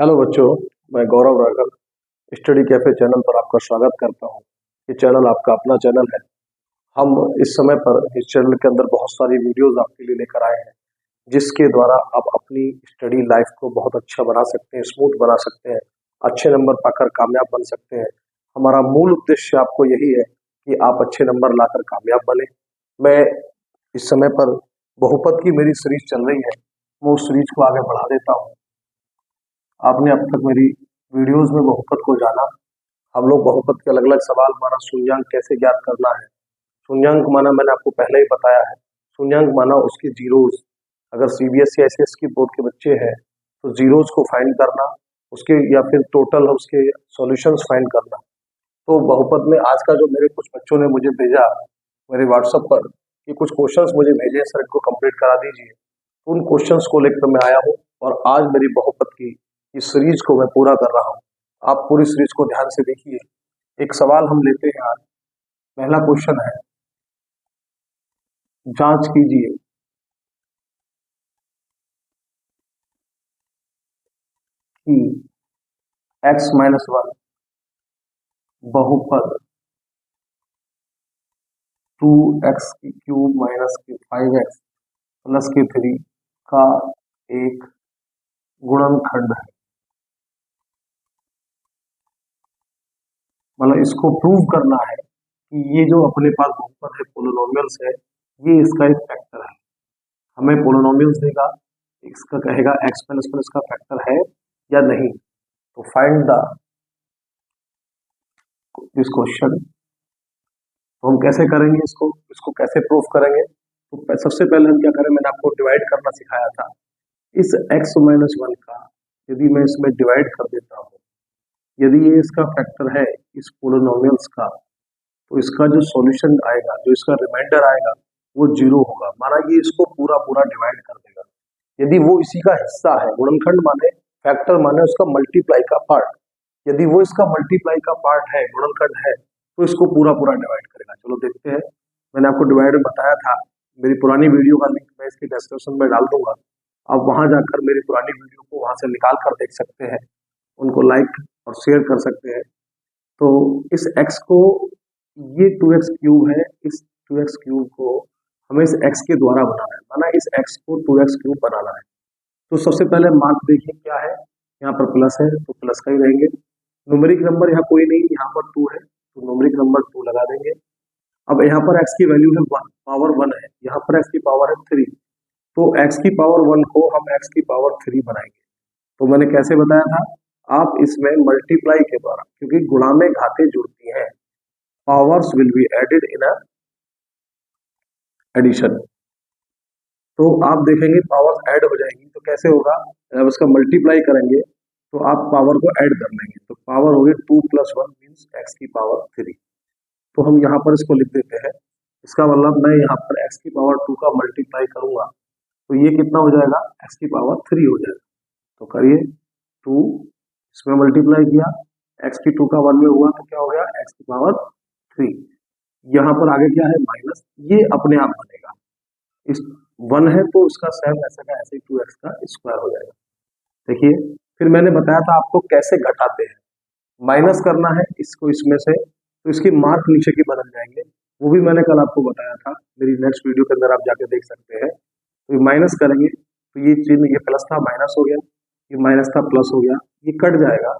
Hello बच्चों, मैं गौरव Raghav study cafe channel पर आपका स्वागत करता हूं। ये चैनल आपका अपना चैनल है। हम इस समय पर इस चैनल के अंदर बहुत सारी वीडियोस आपके लिए लेकर आए हैं, जिसके द्वारा आप अपनी स्टडी लाइफ को बहुत अच्छा बना सकते हैं, स्मूथ बना सकते हैं, अच्छे नंबर पाकर कामयाब बन सकते हैं। हमारा मूल उद्देश्य आपको यही है कि आप अच्छे नंबर लाकर कामयाब बने। मैं इस समय पर बहुपद की मेरी सीरीज चल रही है, मैं उस सीरीज को आगे बढ़ा देता हूँ। आपने अब तक मेरी वीडियोस में बहुपद को जाना। हम लोग बहुपद के अलग अलग सवाल माना, शून्यांक कैसे ज्ञात करना है। शून्यांक माना मैंने आपको पहले ही बताया है। शून्यांक माना उसके जीरोस। अगर सीबीएसई आईसीएस की बोर्ड के बच्चे हैं तो जीरोस को फाइंड करना, उसके या फिर टोटल उसके सॉल्यूशंस फाइंड करना। तो बहुपद में आज का जो मेरे कुछ बच्चों ने मुझे भेजा मेरे व्हाट्सएप पर कि कुछ क्वेश्चंस मुझे भेजे सर, इनको कंप्लीट करा दीजिए। उन क्वेश्चंस को लेकर मैं आया हूँ और आज मेरी बहुपद की इस सीरीज को मैं पूरा कर रहा हूँ। आप पूरी सीरीज को ध्यान से देखिए। एक सवाल हम लेते हैं आज। पहला क्वेश्चन है, जांच कीजिए कि x-1 बहुपद 2x³ माइनस की 5x प्लस की 3 का एक गुणनखंड है। मतलब इसको प्रूव करना है कि ये जो अपने पास बहुपद है, पोलिनोमियल्स है, ये इसका एक फैक्टर है। हमें पोलिनोमियल्स देगा, इसका कहेगा x-1 इसका फैक्टर है या नहीं। तो फाइंड द दिस क्वेश्चन। तो हम कैसे करेंगे इसको कैसे प्रूफ करेंगे? तो सबसे पहले हम क्या करें, मैंने आपको डिवाइड करना सिखाया था। इस x-1 का यदि मैं इसमें डिवाइड कर देता हूँ, यदि ये इसका फैक्टर है इस पोलिनोमियल्स का, तो इसका जो सॉल्यूशन आएगा, जो इसका रिमाइंडर आएगा, वो 0 होगा। माना ये इसको पूरा पूरा डिवाइड कर देगा। यदि वो इसी का हिस्सा है, गुणनखंड माने फैक्टर माने उसका मल्टीप्लाई का पार्ट, यदि वो इसका मल्टीप्लाई का पार्ट है, गुणनखंड है, तो इसको पूरा पूरा डिवाइड करेगा। चलो देखते हैं। मैंने आपको डिवाइड बताया था, मेरी पुरानी वीडियो का लिंक मैं इसके डिस्क्रिप्शन में डाल दूंगा। आप वहां जाकर मेरी पुरानी वीडियो को वहां से निकाल कर देख सकते हैं, उनको लाइक और शेयर कर सकते हैं। तो इस x को, ये 2x³ है, इस 2x³ को हमें इस x के द्वारा बनाना है। माना इस x को 2x³ बनाना है। तो सबसे पहले मार्क देखिए क्या है, यहाँ पर प्लस है तो प्लस का ही रहेंगे। न्यूमेरिक नंबर यहाँ कोई नहीं, यहाँ पर 2 है तो न्यूमेरिक नंबर 2 लगा देंगे। अब यहाँ पर x की वैल्यू है 1, पावर 1 है, यहाँ पर x की पावर है 3, तो x की पावर 1 को हम x की पावर 3 बनाएंगे। तो मैंने कैसे बताया था, आप इसमें मल्टीप्लाई के द्वारा, क्योंकि गुणा में घातें जुड़ती हैं, powers will be added in addition. तो आप देखेंगे पावर्स ऐड हो जाएंगी। तो कैसे होगा, जब इसका मल्टीप्लाई करेंगे तो आप पावर को ऐड कर लेंगे। तो पावर होगी 2 + 1 मीन्स x की पावर 3। तो हम यहाँ पर इसको लिख देते हैं। इसका मतलब मैं यहाँ पर x की पावर 2 का मल्टीप्लाई करूंगा तो ये कितना हो जाएगा, x की पावर 3 हो जाएगा। तो करिए, 2 इसमें मल्टीप्लाई किया, x की 2 का 1 में हुआ तो क्या हो गया, x की पावर 3। यहाँ पर आगे क्या है, माइनस, ये अपने आप बनेगा। इस 1 है तो इसका सेम ऐसे का ऐसे 2x का स्क्वायर हो जाएगा। देखिए, फिर मैंने बताया था आपको कैसे घटाते हैं। माइनस करना है इसको इसमें से, तो इसकी मार्क नीचे की बदल जाएंगे। वो भी मैंने कल आपको बताया था, मेरी नेक्स्ट वीडियो के अंदर आप जाके देख सकते हैं। तो ये माइनस करेंगे तो ये चिन्ह, ये प्लस था माइनस हो गया, ये माइनस था प्लस हो गया, ये कट जाएगा।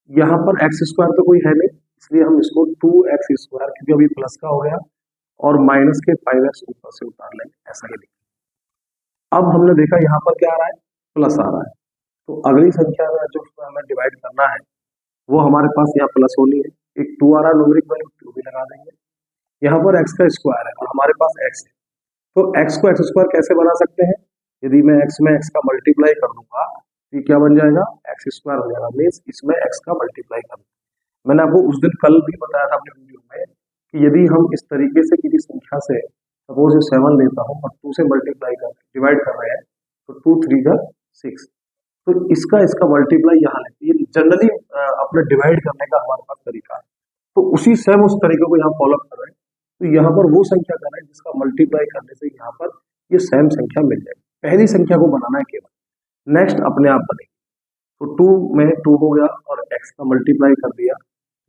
यहाँ पर x² तो कोई है नहीं, इसलिए हम इसको 2x², क्योंकि अभी प्लस का हो गया, और माइनस के 5x ऊपर से उतार लेंगे, ऐसा ही लिखें। अब हमने देखा यहाँ पर क्या आ रहा है, प्लस आ रहा है। तो अगली संख्या में जो हमें डिवाइड करना है वो हमारे पास यहाँ प्लस होनी है। एक 2 आ रहा है, न्यूमेरिक वैल्यू 2 भी लगा देंगे। यहाँ पर x का स्क्वायर है और हमारे पास x है, तो x को x² कैसे बना सकते हैं, यदि मैं x में x का मल्टीप्लाई कर दूंगा तो ये क्या बन जाएगा, x² हो जाएगा। मीन्स इसमें x का मल्टीप्लाई कर दूंगा। मैंने आपको उस दिन कल भी बताया था अपने वीडियो में कि यदि हम इस तरीके से किसी संख्या से, सपोज 7 लेता हूँ और 2 से मल्टीप्लाई कर डिवाइड कर रहे हैं, तो 2 3 का 6, तो इसका मल्टीप्लाई यहाँ लेते हैं। ये जनरली अपने डिवाइड करने का हमारे पास तरीका है, तो उसी सेम उस तरीके को यहाँ फॉलो कर रहे हैं। तो यहाँ पर वो संख्या कर रहे हैं जिसका मल्टीप्लाई करने से यहाँ पर ये सेम संख्या मिल जाएगी। पहली संख्या को बनाना है केवल, नेक्स्ट अपने आप बनेगी। तो 2 में 2 हो गया और x का मल्टीप्लाई कर दिया,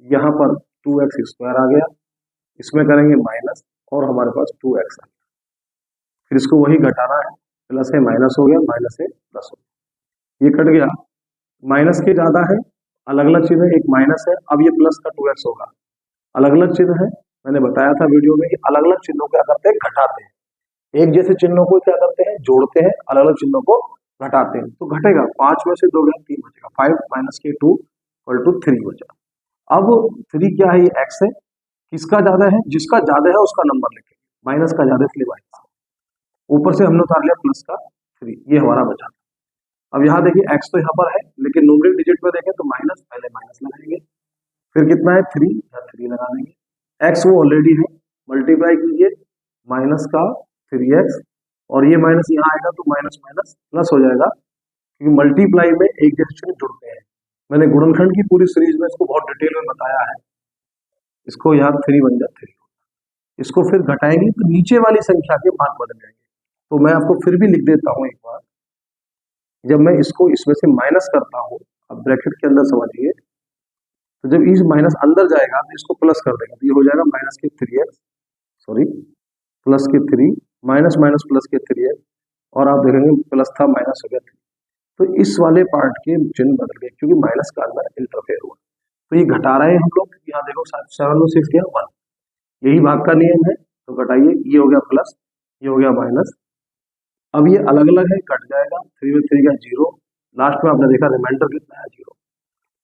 यहाँ पर 2x स्क्वायर आ गया, इसमें करेंगे माइनस और हमारे पास 2x आ गया। फिर इसको वही घटाना है, प्लस है माइनस हो गया, माइनस है प्लस हो गया, ये कट गया। माइनस के ज्यादा है, अलग अलग चिन्ह है, एक माइनस है, अब ये प्लस का 2x होगा, अलग अलग चिन्ह है। मैंने बताया था वीडियो में कि अलग अलग चिन्हों क्या करते हैं, घटाते हैं। एक जैसे चिन्हों को क्या करते हैं, जोड़ते हैं, अलग अलग चिन्हों को घटाते हैं। तो घटेगा, 5 में से 2 गया, 3 बचेगा, 5 माइनस के 2 इक्वल टू 3 बचा। अब 3 क्या है, ये x है, किसका ज्यादा है, जिसका ज्यादा है उसका नंबर लिखेंगे, माइनस का ज्यादा इसलिए माइनस, ऊपर से हमने उतार लिया प्लस का 3, ये हमारा बचा। अब यहाँ देखिए x तो यहाँ पर है, लेकिन न्यूमरिक डिजिट में देखें तो माइनस, पहले माइनस लगाएंगे, फिर कितना है 3, या 3 लगा देंगे, x वो ऑलरेडी है, मल्टीप्लाई कीजिए माइनस का 3x, और ये माइनस यहाँ आएगा तो माइनस माइनस प्लस हो जाएगा, क्योंकि मल्टीप्लाई में एक जैसे चिन्ह जुड़ते हैं। मैंने गुणनखंड की पूरी सीरीज में इसको बहुत डिटेल में बताया है। इसको यहाँ 3 बन जाए 3, इसको फिर घटाएंगे तो नीचे वाली संख्या के मान बदल जाएंगे। तो मैं आपको फिर भी लिख देता हूँ एक बार, जब मैं इसको इसमें से माइनस करता हूँ, अब ब्रैकेट के अंदर समझिए, तो जब इस माइनस अंदर जाएगा तो इसको प्लस कर देंगे, तो ये हो जाएगा माइनस के 3x, सॉरी प्लस के 3, माइनस माइनस प्लस के 3x, और आप देखेंगे प्लस था माइनस हो गया 3। तो इस वाले पार्ट के चिन्ह बदल गए, क्योंकि माइनस का अंदर इंटरफेयर हुआ। तो ये घटा रहे हैं हम लोग, यहाँ देखो 7 में 6 गया 1, यही भाग का नियम है। तो घटाइए, ये हो गया प्लस, ये हो गया माइनस, अब ये अलग अलग है, कट जाएगा, 3 में 3 का 0, लास्ट में आपने देखा रिमाइंडर कितना है 0।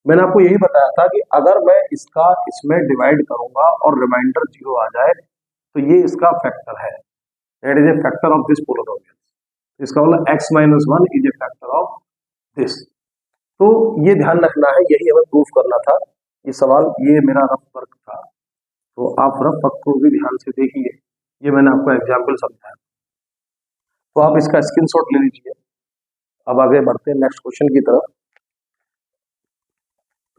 मैंने आपको यही बताया था कि अगर मैं इसका इसमें डिवाइड करूंगा और रिमाइंडर 0 आ जाए तो ये इसका फैक्टर है, that is a factor of this polynomial. इसका मतलब x minus 1 is a factor of this. तो ये ध्यान रखना है, यही हमें प्रूफ करना था। ये सवाल, ये मेरा रफ वर्क था, तो आप रफ वर्क को भी ध्यान से देखिए, ये मैंने आपको एग्जाम्पल समझाया, तो आप इसका स्क्रीनशॉट ले लीजिए। अब आगे बढ़ते हैं नेक्स्ट क्वेश्चन की तरफ।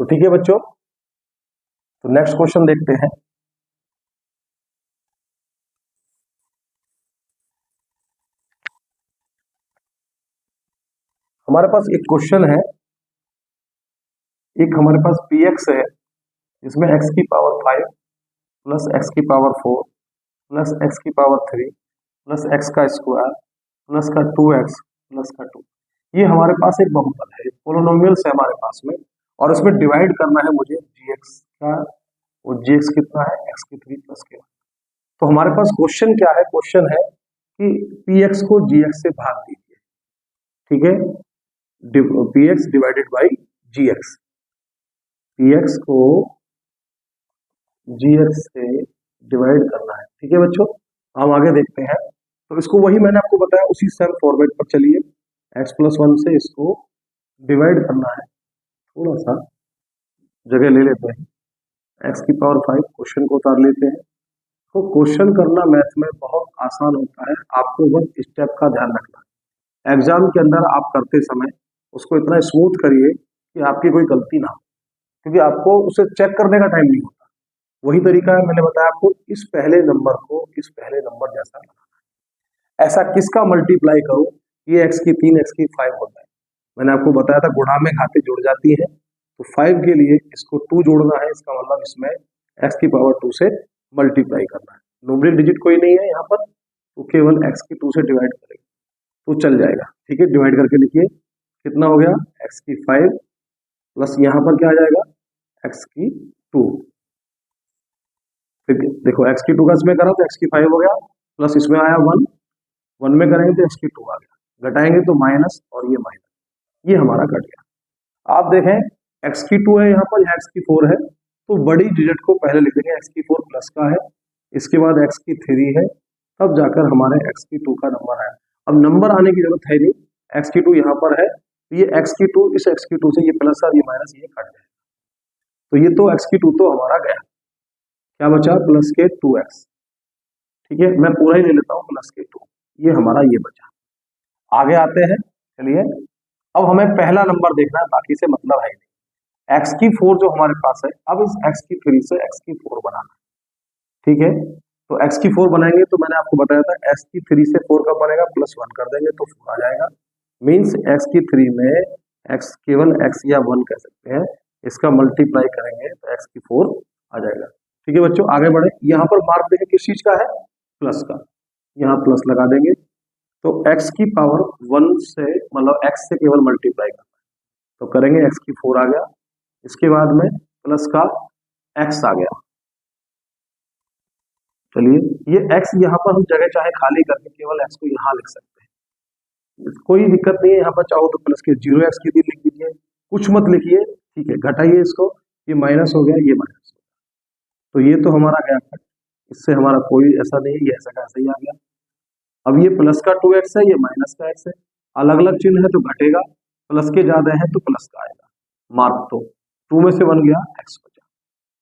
तो ठीक है बच्चों, तो नेक्स्ट क्वेश्चन देखते हैं। हमारे पास एक क्वेश्चन है, एक हमारे पास px है, इसमें x की पावर 5 प्लस x की पावर 4 प्लस x की पावर 3 प्लस x का स्क्वायर प्लस का 2x प्लस का 2, ये हमारे पास एक बहुपद है, पोलिनोमियल्स है हमारे पास में, और इसमें डिवाइड करना है मुझे gx का, और gx कितना है, x की 3 प्लस के 1। तो हमारे पास क्वेश्चन क्या है, क्वेश्चन है कि px को gx से भाग दीजिए, ठीक है, px divided by gx, px को gx से डिवाइड करना है, ठीक है बच्चों। हम आगे देखते हैं, तो इसको वही मैंने आपको बताया, उसी सेम फॉर्मेट पर चलिए, x प्लस 1 से इसको डिवाइड करना है, थोड़ा सा जगह ले लेते हैं, x की पावर 5, क्वेश्चन को उतार लेते हैं। तो क्वेश्चन करना मैथ में बहुत आसान होता है, आपको बस स्टेप का ध्यान रखना है। एग्जाम के अंदर आप करते समय उसको इतना स्मूथ करिए कि आपकी कोई गलती ना हो, क्योंकि आपको उसे चेक करने का टाइम नहीं होता। वही तरीका है, मैंने बताया आपको, इस पहले नंबर को इस पहले नंबर जैसा बनाना। ऐसा किसका मल्टीप्लाई करो, ये x की 3 x की 5 होता है। मैंने आपको बताया था गुणा में घातें जुड़ जाती है, तो 5 के लिए इसको 2 जोड़ना है, इसका मतलब इसमें x की पावर 2 से मल्टीप्लाई करना है। न्यूमरिक डिजिट कोई नहीं है यहाँ पर, तो केवल x की 2 से डिवाइड करेंगे तो चल जाएगा, ठीक है। डिवाइड करके लिखिए, कितना हो गया, x की 5 प्लस यहाँ पर क्या आ जाएगा, x की 2, फिर देखो x की 2 का इसमें करा तो x की 5 हो गया, प्लस इसमें आया 1, 1 में करेंगे तो x की 2 आ गया, घटाएंगे तो माइनस, और ये माइनस, ये हमारा कट गया। आप देखें x की 2 है यहाँ पर, यहाँ x की 4 है, तो बड़ी डिजिट को पहले लिख देंगे, x की 4 प्लस का है, इसके बाद x की 3 है, तब जाकर हमारे x की 2 का नंबर आया। अब नंबर आने की जरूरत है नहीं, x की 2 यहाँ पर है, तो ये x की 2 इस x की 2 से, ये प्लस और ये माइनस, ये कट जाए, तो ये तो x की 2 तो हमारा गया, क्या बचा, प्लस के 2x, ठीक है, मैं पूरा ही ले लेता हूँ, प्लस के 2, ये हमारा ये बचा। आगे आते हैं, चलिए अब हमें पहला नंबर देखना है, बाकी से मतलब है नहीं। x की 4 जो हमारे पास है, अब इस x की 3 से x की 4 बनाना, ठीक है। तो x की 4 बनाएंगे, तो मैंने आपको बताया था x की 3 से 4 का बनेगा, प्लस 1 कर देंगे तो 4 आ जाएगा, मीन्स x की 3 में एक्स केवल एक्स या 1 कह सकते हैं, इसका मल्टीप्लाई करेंगे तो एक्स की 4 आ जाएगा। ठीक है बच्चों, आगे बढ़े। यहाँ पर मार्क देखें किस चीज का है, प्लस का, यहाँ प्लस लगा देंगे तो एक्स की पावर 1 से मतलब एक्स से केवल मल्टीप्लाई करना है तो करेंगे, एक्स की 4 आ गया, इसके बाद में प्लस का एक्स आ गया। चलिए ये x यहाँ पर हम जगह चाहे खाली करके केवल x को यहाँ लिख सकते हैं, कोई दिक्कत नहीं है। यहाँ पर चाहो तो प्लस के 0x की लिख दीजिए, कुछ मत लिखिए, ठीक है। घटाइए इसको, ये माइनस हो गया, ये माइनस हो गया, तो ये तो हमारा गया कट, इससे हमारा कोई ऐसा नहीं है, ये ऐसा का ऐसा ही आ गया। अब ये प्लस का 2x है, ये माइनस का x है, अलग अलग चिन्ह है तो घटेगा, प्लस के ज्यादा है तो प्लस का आएगा। मार्क तो 2 में से 1 गया, x बचा,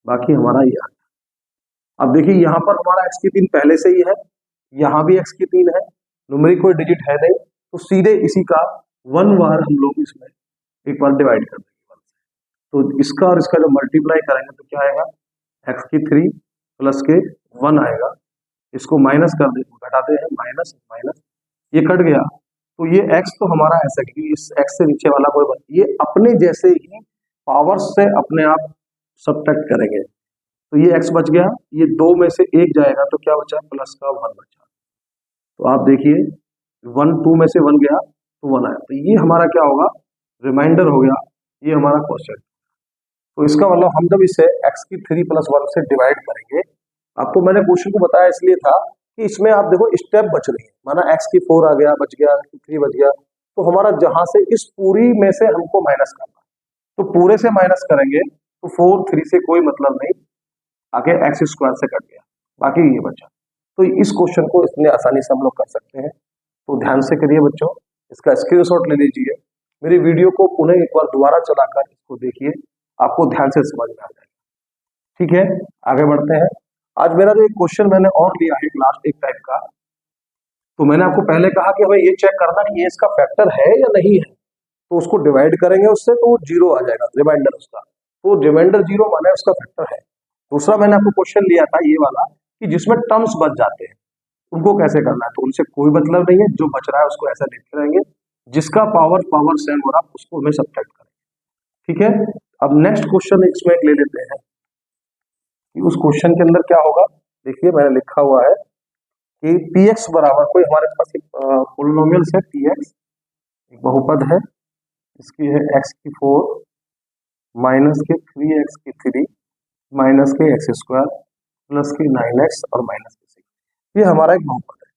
बाकी हमारा ये आ गया। अब देखिए यहाँ पर हमारा x की 3 पहले से ही है, यहाँ भी x की 3 है, न्यूमेरिक कोई डिजिट है नहीं, तो सीधे इसी का 1 बार हम लोग इसमें एक बार डिवाइड कर देंगे, तो इसका और इसका जो मल्टीप्लाई करेंगे तो क्या आएगा, x की 3 प्लस के 1 आएगा, इसको माइनस कर देते, घटाते हैं, माइनस माइनस, ये कट गया, तो ये x तो हमारा ऐसा कि इस x से नीचे वाला कोई, ये अपने जैसे ही पावर से अपने आप सब्ट्रैक्ट करेंगे, तो ये x बच गया, ये 2 में से 1 जाएगा तो क्या बचा, प्लस का 1 बचा। तो आप देखिए 1 2 में से 1 गया तो 1 आया, तो ये हमारा क्या होगा, रिमाइंडर हो गया, ये हमारा क्वेश्चन। तो इसका मतलब हम जब इसे x की 3 + 1 से डिवाइड करेंगे, आपको मैंने क्वेश्चन को बताया इसलिए था कि इसमें आप देखो स्टेप बच रही है, माना x की 4 आ गया, बच गया, 3 बच गया, तो हमारा जहां से इस पूरी में से हमको माइनस करना, तो पूरे से माइनस करेंगे तो 4 3 से कोई मतलब नहीं, आगे एक्स स्क्वायर से कट गया, बाकी ये बचा। तो इस क्वेश्चन को इतने आसानी से हम लोग कर सकते हैं, तो ध्यान से करिए बच्चों, इसका स्क्रीनशॉट ले लीजिए, मेरी वीडियो को पुनः एक बार दोबारा चलाकर इसको देखिए, आपको ध्यान से समझ में आ जाएगा। ठीक है, आगे बढ़ते हैं। आज मेरा जो एक क्वेश्चन मैंने और लिया है लास्ट एक टाइप का, तो मैंने आपको पहले कहा कि हमें ये चेक करना कि ये इसका फैक्टर है या नहीं है, तो उसको डिवाइड करेंगे उससे तो वो 0 आ जाएगा, रिमाइंडर उसका, तो रिमाइंडर 0 माना उसका फैक्टर है। दूसरा मैंने आपको क्वेश्चन लिया था ये वाला कि जिसमें टर्म्स बच जाते हैं उनको कैसे करना है, तो उनसे कोई मतलब नहीं है, जो बच रहा है उसको ऐसा लिखते रहेंगे, जिसका पावर सेम हो रहा उसको हमें सब्ट्रैक्ट करेंगे। ठीक है, अब नेक्स्ट क्वेश्चन इसमें एक ले लेते हैं कि उस क्वेश्चन के अंदर क्या होगा। देखिए मैंने लिखा हुआ है कि px बराबर, कोई हमारे पास एक पोलिनोमियल्स है px, एक बहुपद है, इसकी है x की 4 माइनस के 3x की 3 माइनस के एक्स स्क्वायर प्लस के 9x और माइनस के 6, ये हमारा एक बहुपद है।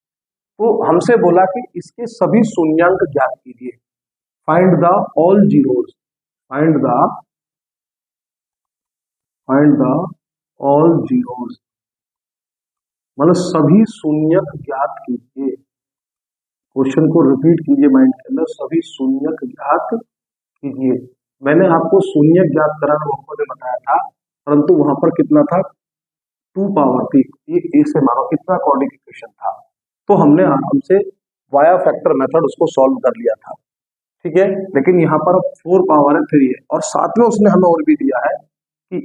तो हमसे बोला कि इसके सभी शून्यांक ज्ञात कीजिए, find the all zeros, find the all zeros, मतलब सभी शून्यक ज्ञात कीजिए। क्वेश्चन को रिपीट कीजिए माइंड के अंदर, सभी शून्यक ज्ञात कीजिए। मैंने आपको शून्यक ज्ञात कराना बहुपद में बताया था, परंतु वहां पर कितना था, 2 पावर थी, ये ए से मानो कितना क्वाड्रेटिक इक्वेशन था, तो हमने आराम से वाया फैक्टर मेथड उसको सॉल्व कर लिया था। ठीक है, लेकिन यहाँ पर 4 पावर है 3 है, और साथ में उसने हमें और भी दिया है कि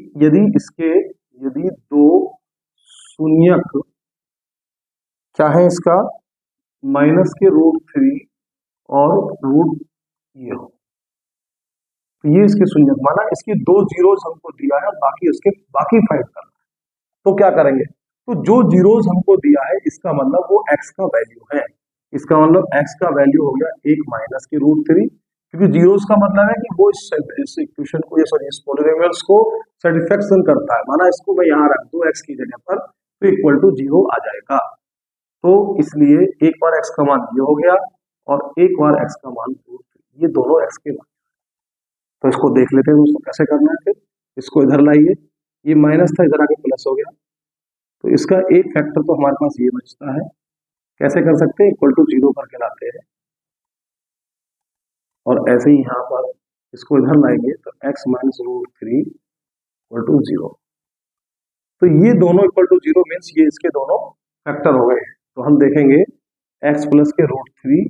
यदि 2 शून्यक क्या है इसका, माइनस के √3 और रूट ये हो, ये इसके शून्यक माना, इसकी 2 जीरोस हमको दिया है, बाकी उसके बाकी फाइंड करना है, तो क्या करेंगे, तो जो जीरोस हमको दिया है इसका मतलब वो x का वैल्यू है, इसका मतलब x का वैल्यू हो गया 1 माइनस के √3, क्योंकि जीरोस का मतलब है कि वो इस इक्वेशन को, ये सॉरी इस पोलिनोमियल्स को सेटिस्फैक्शन करता है, माना इसको मैं यहाँ रख दूं x की जगह पर तो इक्वल टू 0 आ जाएगा, तो इसलिए एक बार x का मान ये हो गया और एक बार x का मान √3, ये दोनों x के मान। तो इसको देख लेते हैं दोस्तों कैसे करना है, फिर इसको इधर लाइए, ये माइनस था इधर आके प्लस हो गया, तो इसका एक फैक्टर तो हमारे पास ये बचता है, कैसे कर सकते हैं, इक्वल टू 0 करके लाते हैं, और ऐसे ही यहाँ पर इसको इधर लाएंगे तो x माइनस √3 इक्वल टू 0, तो ये दोनों इक्वल टू 0 मीन्स ये इसके दोनों फैक्टर हो गए। तो हम देखेंगे x प्लस के √3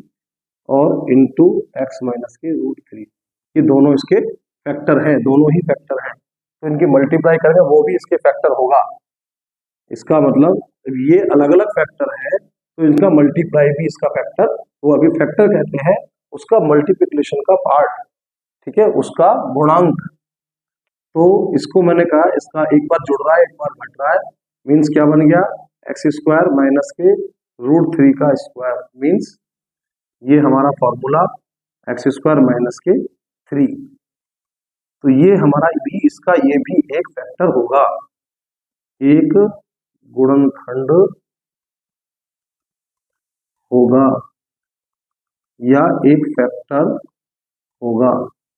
और इंटू एक्स माइनस के √3, ये दोनों इसके फैक्टर हैं, दोनों ही फैक्टर हैं, तो इनकी मल्टीप्लाई करेंगे वो भी इसके फैक्टर होगा। इसका मतलब ये अलग अलग फैक्टर है तो इनका मल्टीप्लाई भी इसका फैक्टर, वो अभी फैक्टर कहते हैं उसका मल्टीप्लिकेशन का पार्ट, ठीक है, उसका गुणांक। तो इसको मैंने कहा इसका एक बार जुड़ रहा है एक बार घट रहा है, मीन्स क्या बन गया, एक्स स्क्वायर माइनस के रूट 3 का स्क्वायर, मीन्स ये हमारा फॉर्मूला एक्स स्क्वायर माइनस के 3। तो ये हमारा भी इसका ये भी एक फैक्टर होगा, एक गुणनखंड होगा या एक फैक्टर होगा।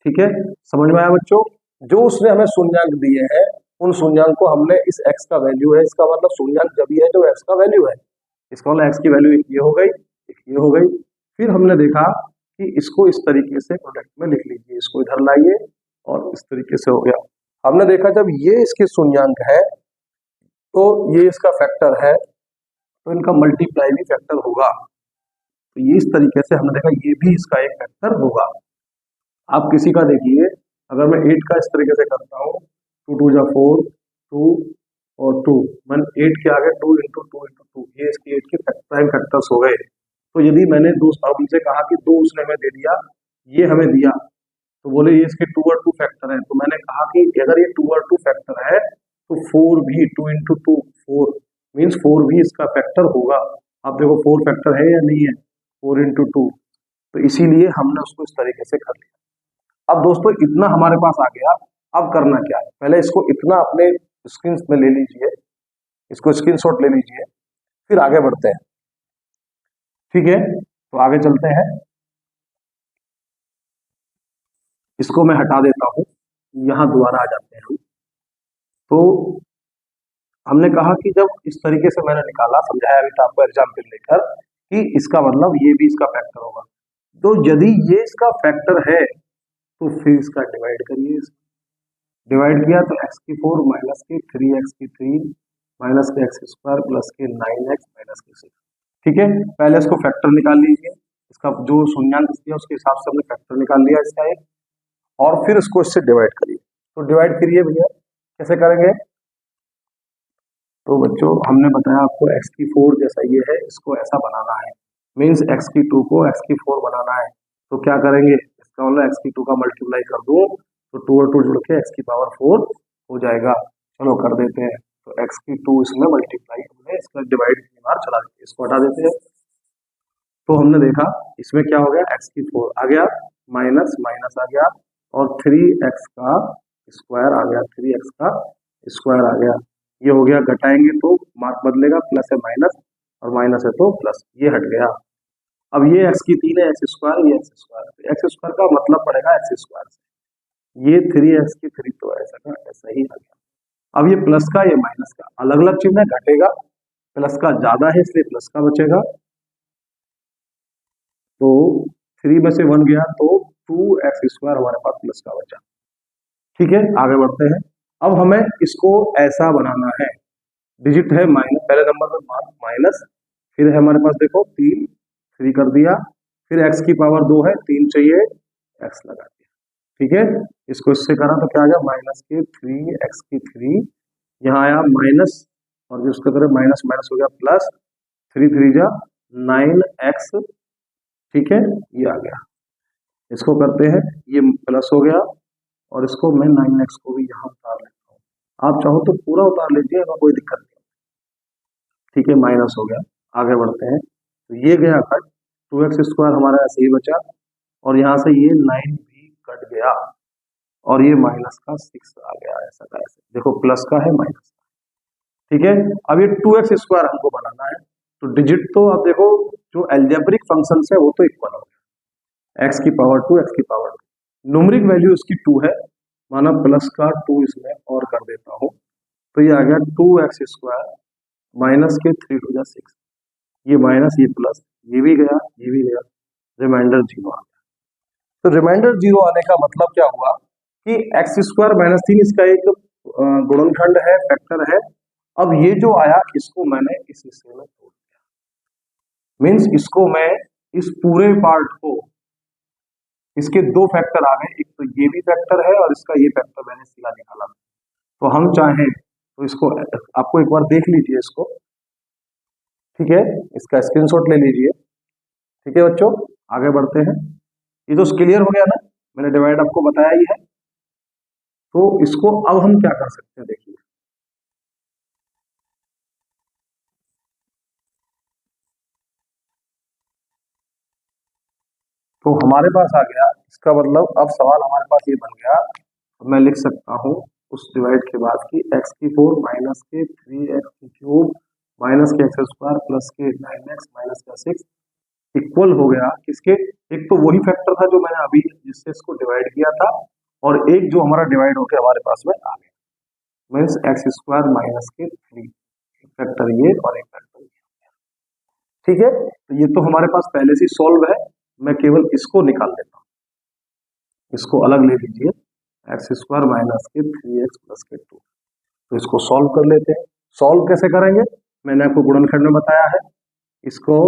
ठीक है, समझ में आया बच्चों? जो उसने हमें शून्यांक दिए हैं उन शून्यांक को हमने इस x का वैल्यू है, इसका मतलब शून्यांक जब ये है जो x का वैल्यू है, इसका मतलब x की वैल्यू एक ये हो गई एक ये हो गई। फिर हमने देखा कि इसको इस तरीके से प्रोडक्ट में लिख लीजिए, इसको इधर लाइए और इस तरीके से हो गया। हमने देखा जब ये इसके शून्यांक है तो ये इसका फैक्टर है, तो इनका मल्टीप्लाई भी फैक्टर होगा। तो ये इस तरीके से हमने देखा ये भी इसका एक फैक्टर होगा। आप किसी का देखिए, अगर मैं 8 का इस तरीके से करता हूँ, 2 2 जा 4, 2 और 2, मैंने 8 के आगे 2 इंटू 2 इंटू 2, ये इसके 8 के प्राइम फैक्टर्स हो गए। तो यदि मैंने हमसे कहा कि 2 उसने हमें दे दिया, ये हमें दिया, तो बोले ये इसके 2 और 2 फैक्टर है, तो मैंने कहा कि अगर ये 2 और 2 फैक्टर है तो 4 भी 2 इंटू 2 4 मीन्स 4 भी इसका फैक्टर होगा। आप देखो 4 फैक्टर है या नहीं है, 4 इंटू 2, तो इसीलिए हमने उसको इस तरीके से कर लिया। अब दोस्तों इतना हमारे पास आ गया, अब करना क्या है, पहले इसको इतना अपने स्क्रीन में ले लीजिए, इसको स्क्रीनशॉट ले लीजिए, फिर आगे बढ़ते हैं। ठीक है, तो आगे चलते हैं, इसको मैं हटा देता हूं, यहां दोबारा आ जाते हैं हम। तो हमने कहा कि जब इस तरीके से मैंने निकाला, समझाया अभी तो आपको एग्जाम्पल लेकर कि इसका मतलब ये भी इसका फैक्टर होगा। तो यदि ये इसका फैक्टर है तो फिर इसका डिवाइड करिए, डिवाइड किया तो x की 4 माइनस के 3x की 3 माइनस के एक्स स्क्वायर प्लस के 9x माइनस के 6। ठीक है, पहले इसको फैक्टर निकाल लीजिए, इसका जो शून्यांक दिया उसके हिसाब से हमने फैक्टर निकाल लिया इसका एक, और फिर इसको इससे डिवाइड करिए। तो डिवाइड करिए भैया, कैसे करेंगे? तो बच्चों हमने बताया आपको x की 4 जैसा ये है, इसको ऐसा बनाना है, मीन्स x की 2 को x की 4 बनाना है। तो क्या करेंगे, इसका मतलब x की 2 का मल्टीप्लाई कर दूं तो 2 और 2 जुड़ के x की पावर 4 हो जाएगा। चलो कर देते हैं, तो x की 2 इसमें मल्टीप्लाई हमने इसका डिवाइड 3 बार चला देते, इसको हटा देते हैं। तो हमने देखा इसमें क्या हो गया, x की 4 आ गया, माइनस माइनस आ गया, और 3x का स्क्वायर आ गया, 3x का स्क्वायर आ गया। ये हो गया, घटाएंगे तो मार्क बदलेगा, प्लस है माइनस और माइनस है तो प्लस, ये हट गया। अब ये x की 3 है, एक्स स्क्वायर, ये एक्स स्क्वायर, एक्स स्क्वायर का मतलब पड़ेगा एक्स स्क्वायर से, ये 3x की 3 तो ऐसा का ऐसा ही आ गया। अब ये प्लस का ये माइनस का अलग अलग चिन्ह है, घटेगा, प्लस का ज्यादा है इसलिए प्लस का बचेगा, तो 3 में से 1 गया तो 2x स्क्वायर हमारे पास प्लस का बचा। ठीक है, आगे बढ़ते हैं। अब हमें इसको ऐसा बनाना है, डिजिट है माइनस, पहले नंबर में माइनस, फिर है हमारे पास देखो 3, 3 कर दिया, फिर x की पावर 2 है, 3 चाहिए, x लगा दिया। ठीक है, इसको इससे करा तो क्या आ गया, माइनस के 3 x की 3, यहाँ आया माइनस, और जो उसका तरह माइनस माइनस हो गया प्लस, 3 3 जा 9x। ठीक है, ये आ गया, इसको करते हैं, ये प्लस हो गया, और इसको मैं 9x को भी यहाँ उतार लेता हूँ, आप चाहो तो पूरा उतार लीजिए, अगर कोई दिक्कत नहीं। ठीक है, माइनस हो गया, आगे बढ़ते हैं, तो ये गया कट, 2x स्क्वायर हमारा ऐसे ही बचा, और यहाँ से ये 9 भी कट गया, और ये माइनस का 6 आ गया, ऐसा का ऐसे, देखो प्लस का है माइनस का। ठीक है, अब ये 2x स्क्वायर हमको बनाना है, तो डिजिट तो आप देखो जो एल्जेब्रिक फंक्शन है वो तो इक्वल हो गया, x की पावर 2 x की पावर 2, न्यूमरिक वैल्यू इसकी 2 है, माना प्लस का 2 इसमें और कर देता हूँ, तो ये आ गया 2x स्क्वायर माइनस के 3 2 जा 6, ये माइनस ये प्लस, ये भी गया ये भी गया, रिमाइंडर 0 आ गया। तो रिमाइंडर 0 आने का मतलब क्या हुआ कि एक्स स्क्वायर माइनस 3 इसका एक गुणनखंड है, फैक्टर है। अब ये जो आया इसको मैंने इस हिस्से में तोड़ दिया, मीन्स इसको मैं इस पूरे पार्ट को, इसके 2 फैक्टर आ गए, एक तो ये भी फैक्टर है और इसका ये फैक्टर मैंने सीधा निकाला। तो हम चाहें तो इसको आपको एक बार देख लीजिए इसको, ठीक है, इसका स्क्रीनशॉट ले लीजिए। ठीक है बच्चों, आगे बढ़ते हैं, ये तो क्लियर हो गया ना। मैंने डिवाइड आपको बताया ही है। तो इसको अब हम क्या कर सकते हैं, देखिए तो हमारे पास आ गया, इसका मतलब अब सवाल हमारे पास ये बन गया, तो मैं लिख सकता हूँ उस डिवाइड के बाद की एक्स की 4 माइनस के 3x की क्यूब माइनस के एक्स स्क्वायर प्लस के 9x माइनस का 6 इक्वल हो गया किसके, एक तो वही फैक्टर था जो मैंने अभी जिससे इसको डिवाइड किया था, और एक जो हमारा डिवाइड होकर हमारे पास में आ गया, मीन्स एक्स स्क्वायर माइनस के 3, फैक्टर ये और एक फैक्टर ये। ठीक है, तो ये तो हमारे पास पहले से सॉल्व है, मैं केवल इसको निकाल लेता हूँ, इसको अलग ले लीजिए, एक्स स्क्वायर माइनस के 3x प्लस के 2, तो इसको सॉल्व कर लेते हैं। सॉल्व कैसे करेंगे, मैंने आपको गुणनखंड में बताया है, इसको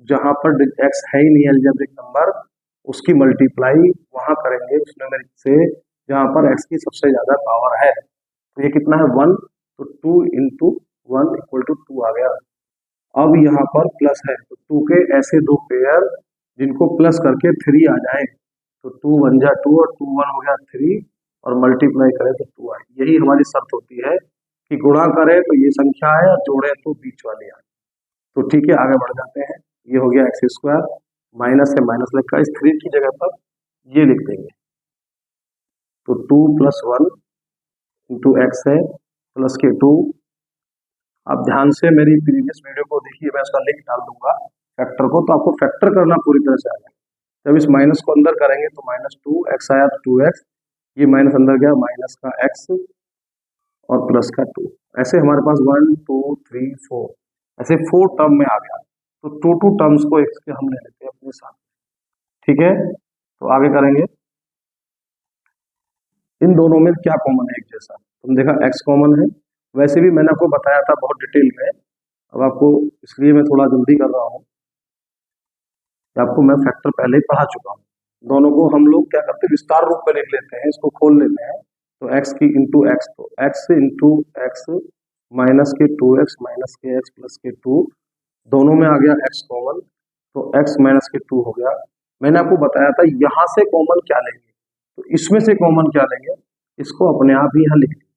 जहां पर एक्स है ही नहीं अलजेब्रिक नंबर, उसकी मल्टीप्लाई वहां करेंगे उस न्यूमेरिक से जहां पर एक्स की सबसे ज्यादा पावर है, तो ये कितना है 1, तो 2 इंटू 1 इक्वल टू 2 आ गया। अब यहाँ पर प्लस है, तो 2 के ऐसे दो पेयर जिनको प्लस करके 3 आ जाए, तो 2 1 जा 2 और 2 1 हो गया 3, और मल्टीप्लाई करें तो 2 आए। यही हमारी शर्त होती है कि गुणा करें तो ये संख्या है और जोड़े तो बीच वाली आए। तो ठीक है, आगे बढ़ जाते हैं। ये हो गया एक्स स्क्वायर, माइनस है माइनस लिखा, इस 3 की जगह पर ये लिख देंगे, तो 2 प्लस 1 इंटू एक्स है प्लस के 2। आप ध्यान से मेरी प्रीवियस वीडियो को देखिए, मैं उसका लिंक डाल दूंगा फैक्टर को, तो आपको फैक्टर करना पूरी तरह से आ जाएगा। जब इस माइनस को अंदर करेंगे तो माइनस 2x आया तो 2x, ये माइनस अंदर गया माइनस का x और प्लस का 2, ऐसे हमारे पास 1 2 3 4 ऐसे 4 टर्म में आ गया, तो 2 टर्म्स को x के हम ले लेते हैं अपने साथ। ठीक है, तो आगे करेंगे, इन दोनों में क्या कॉमन है एक जैसा, तुम देखा x कॉमन है, वैसे भी मैंने आपको बताया था बहुत डिटेल में, अब आपको इसलिए मैं थोड़ा जल्दी कर रहा हूँ, आपको मैं फैक्टर पहले ही पढ़ा चुका हूँ। दोनों को हम लोग क्या करते हैं, विस्तार रूप में लिख लेते हैं, इसको खोल लेते हैं, तो x की इंटू एक्स, तो x इंटू एक्स माइनस के 2x माइनस के x प्लस के 2, दोनों में आ गया x कॉमन, तो x माइनस के 2 हो गया। मैंने आपको बताया था यहाँ से कॉमन क्या लेंगे, तो इसमें से कॉमन क्या लेंगे, इसको अपने आप ही यहाँ लिख लिया।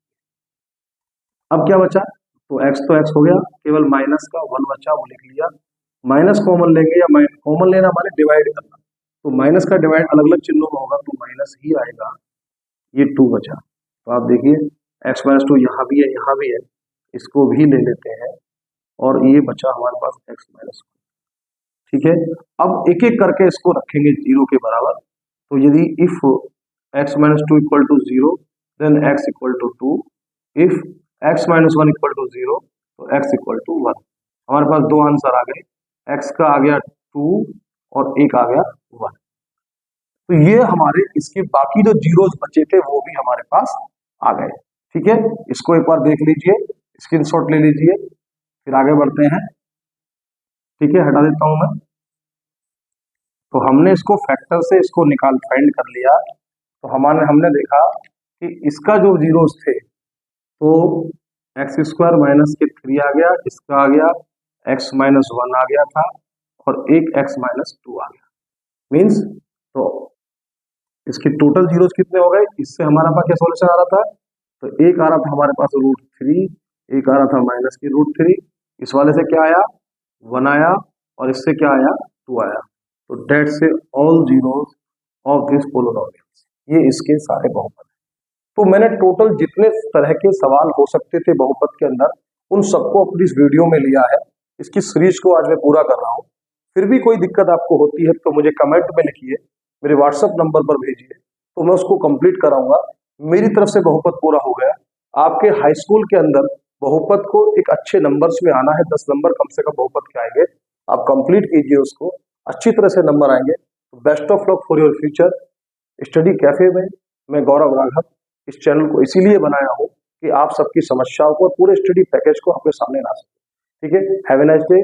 अब क्या बचा, तो x हो गया, केवल माइनस का 1 बचा, वो लिख लिया। माइनस कॉमन लेंगे, या कॉमन लेना माने डिवाइड करना, तो माइनस का डिवाइड अलग अलग चिन्हों में होगा, तो माइनस ही आएगा, ये 2 बचा। तो आप देखिए x माइनस 2 यहाँ भी है यहाँ भी है, इसको भी ले लेते हैं, और ये बचा हमारे पास x माइनस 2। ठीक है, अब एक एक करके इसको रखेंगे 0 के बराबर, तो यदि if x minus 2 equal to 0 then x equal to 2, if x minus 1 equal to 0 तो x इक्वल टू 1। हमारे पास दो आंसर आ गए, x का आ गया 2 और एक आ गया 1। तो ये हमारे इसके बाकी जो जीरोस बचे थे वो भी हमारे पास आ गए। ठीक है, इसको एक बार देख लीजिए, स्क्रीनशॉट ले लीजिए, फिर आगे बढ़ते हैं। ठीक है, हटा देता हूं मैं। तो हमने इसको फैक्टर से इसको निकाल फाइंड कर लिया, तो हमने देखा कि इसका जो जीरोस थे, तो एक्स स्क्वायर माइनस के 3 आ गया, इसका आ गया एक्स माइनस 1 आ गया था, और एक एक्स माइनस 2 आ गया, मीन्स तो इसके टोटल जीरोस कितने हो गए, इससे हमारा पास क्या सॉल्यूशन आ रहा था, तो एक आ रहा था हमारे पास √3, एक आ रहा था माइनस की √3, इस वाले से क्या आया 1 आया, और इससे क्या आया 2 आया, तो डेट से all zeros of this polynomials, ये इसके सारे बहुपद। तो मैंने टोटल जितने तरह के सवाल हो सकते थे बहुपद के अंदर, उन सबको अपनी इस वीडियो में लिया है। इसकी सीरीज को आज मैं पूरा कर रहा हूँ। फिर भी कोई दिक्कत आपको होती है तो मुझे कमेंट में लिखिए, मेरे व्हाट्सएप नंबर पर भेजिए, तो मैं उसको कंप्लीट कराऊंगा। मेरी तरफ से बहुपद पूरा हो गया। आपके हाई स्कूल के अंदर बहुपद को एक अच्छे नंबर्स में आना है, 10 नंबर कम से कम बहुपद के आएंगे। आप कंप्लीट कीजिए उसको, अच्छी तरह से नंबर आएंगे। Best of luck for your future. Study cafe में मैं गौरव राघव इस चैनल को इसीलिए बनाया हूँ कि आप सबकी समस्याओं को और पूरे स्टडी पैकेज को आपके सामने ला सकें। ठीक है, हैव ए नाइस डे।